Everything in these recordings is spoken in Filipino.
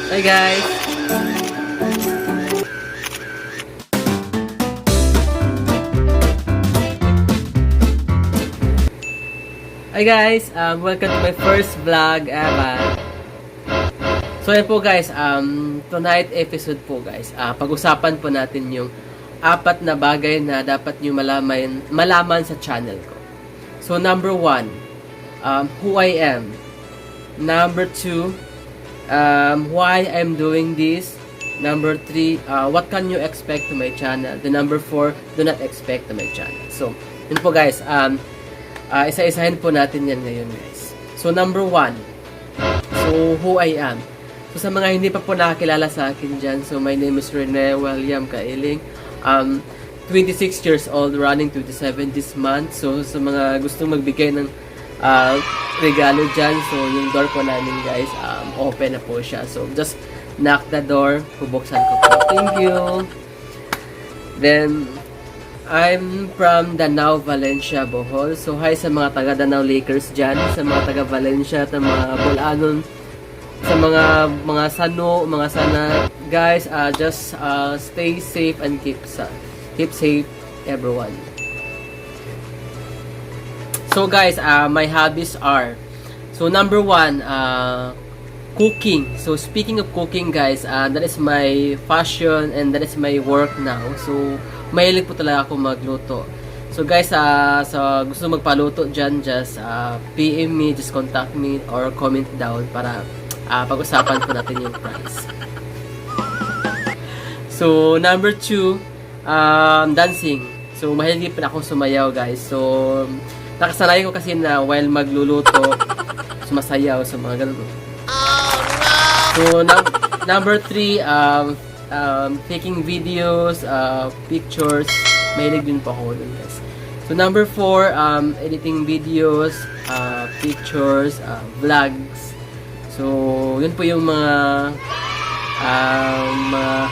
Hi guys! Hi guys! Welcome to my first vlog ever. So yan po guys, tonight episode po guys, pag-usapan po natin yung 4 na bagay na dapat nyo malaman sa channel ko. So number 1, who I am. Number 2, why I'm doing this. Number 3, what can you expect to my channel. The number 4, do not expect to my channel. So, yun po guys, isa-isahin po natin yan ngayon guys. So, number 1, so who I am. So, sa mga hindi pa po nakakilala sa akin dyan, so my name is Rene William Kailing. 26 years old, running 27 this month. So, sa mga gustong magbigay ng regalo dyan, so yung door po namin guys, open na po siya. So just knock the door, bubuksan ko po. Thank you. Then I'm from Danao, Valencia, Bohol. So hi sa mga taga Danao Lakers dyan, sa mga taga Valencia, at mga Bulanon, sa mga Sano, mga Sana guys, just stay safe and keep safe everyone. So guys, my hobbies are, so number 1, cooking. So speaking of cooking guys, that is my passion and that is my work now. So mahilig po talaga ako magluto. So guys, sa gusto magpaluto dyan, just PM me, just contact me or comment down para pag-usapan po natin yung price. So number 2, dancing. So mahilig pa ako sumayaw guys. So nakasanay ko kasi na while magluluto, sumasayaw sa mga ganun. So, number 3, taking videos, pictures, mahilig din po ako dun guys. So, number 4, editing videos, pictures, vlogs. So, yun po yung mga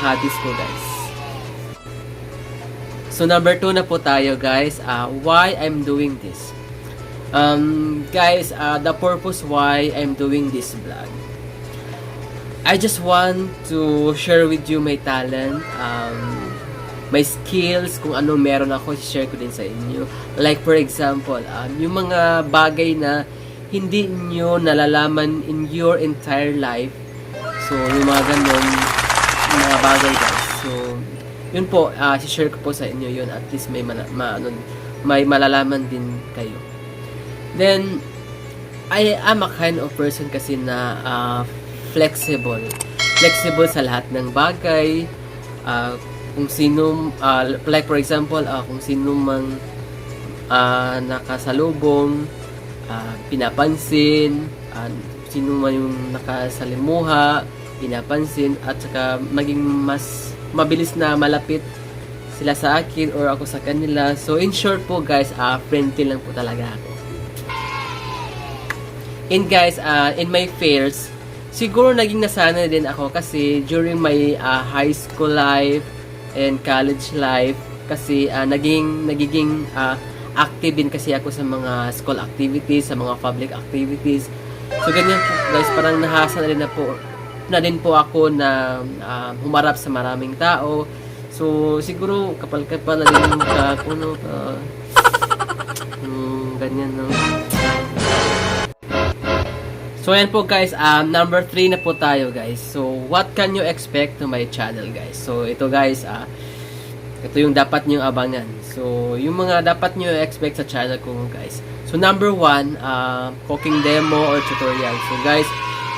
hobbies ko guys. So, number 2 na po tayo guys, why I'm doing this. Guys, the purpose why I'm doing this vlog. I just want to share with you my talent, my skills, kung ano meron ako, share ko din sa inyo. Like for example, yung mga bagay na hindi nyo nalalaman in your entire life. So, yung mga ganun, mga bagay guys. So, yun po, share ko po sa inyo yun. At least may malalaman din kayo. Then, I am a kind of person kasi na flexible. Flexible sa lahat ng bagay. Kung sino, like for example, kung sino mang nakasalubong, pinapansin, sino man yung nakasalimuha, pinapansin, at saka maging mas mabilis na malapit sila sa akin or ako sa kanila. So, in short po guys, friendly lang po talaga ako. And guys, in my fairs, siguro naging nasanay din ako kasi during my high school life and college life, kasi nagiging active din kasi ako sa mga school activities, sa mga public activities. So ganyan po guys, parang nahasa na din po ako na humarap sa maraming tao. So siguro kapal-kapal na din yung mukha ko, no? Ganyan, no? So, ayan po guys, number 3 na po tayo guys. So, what can you expect to my channel guys? So, ito guys, ito yung dapat nyo abangan. So, yung mga dapat nyo expect sa channel ko guys. So, number 1, cooking demo or tutorial. So, guys,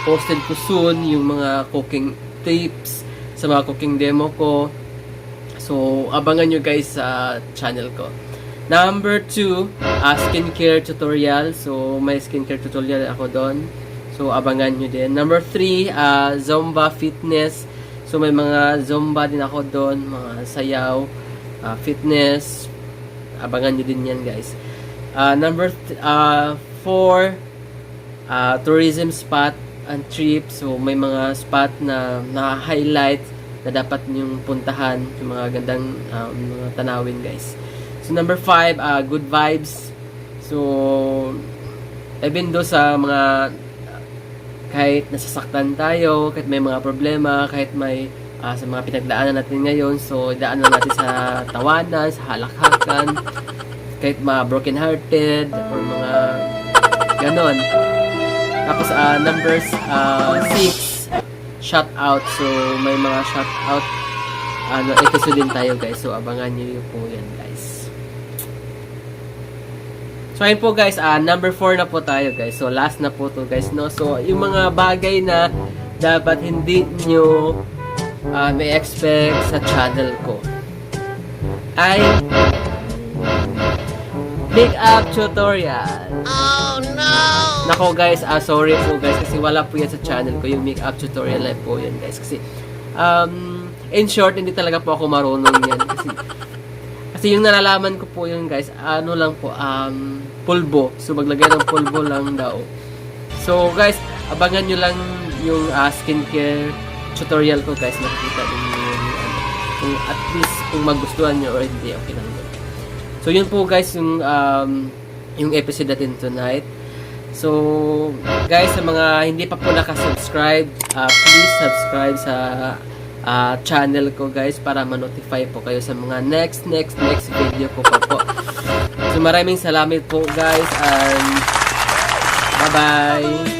posted ko soon yung mga cooking tips sa mga cooking demo ko. So, abangan nyo guys sa channel ko. Number 2, skincare tutorial. So, may skincare tutorial ako doon. So, abangan nyo din. Number 3, Zumba fitness. So, may mga Zumba din ako doon. Mga sayaw, fitness. Abangan nyo din yan, guys. Number 4, tourism spot and trip. So, may mga spot na na-highlight na dapat nyong puntahan. Yung mga gandang mga tanawin, guys. So, number 5, good vibes. So, even do sa mga kahit nasasaktan tayo, kahit may mga problema, kahit may sa mga pinagdaanan natin ngayon, so daan lang natin sa tawanan, sa halakhakan, kahit mga broken hearted or mga ganon. Tapos numbers 6, shout out. So may mga shout out episode din tayo guys, so abangan niyo po yan guys. So ayun po guys, number 4 na po tayo guys, so last na po to guys, no. So yung mga bagay na dapat hindi nyo may expect sa channel ko ay makeup tutorial. Oh no! Nako guys, sorry po guys kasi wala po yan sa channel ko, yung makeup tutorial na po yan guys. Kasi in short, hindi talaga po ako marunong yan. Kasi yung nalalaman ko po yun guys, ano lang po, pulbo. So maglagay ng pulbo lang daw. So guys, abangan nyo lang yung skincare tutorial ko guys. Nakikita nyo kung at least kung magustuhan nyo or hindi, okay lang yun. So yun po guys yung episode natin tonight. So guys, sa mga hindi pa po nakasubscribe, please subscribe sa channel ko guys para ma-notify po kayo sa mga next video ko pa po. So maraming salamat po guys and bye bye.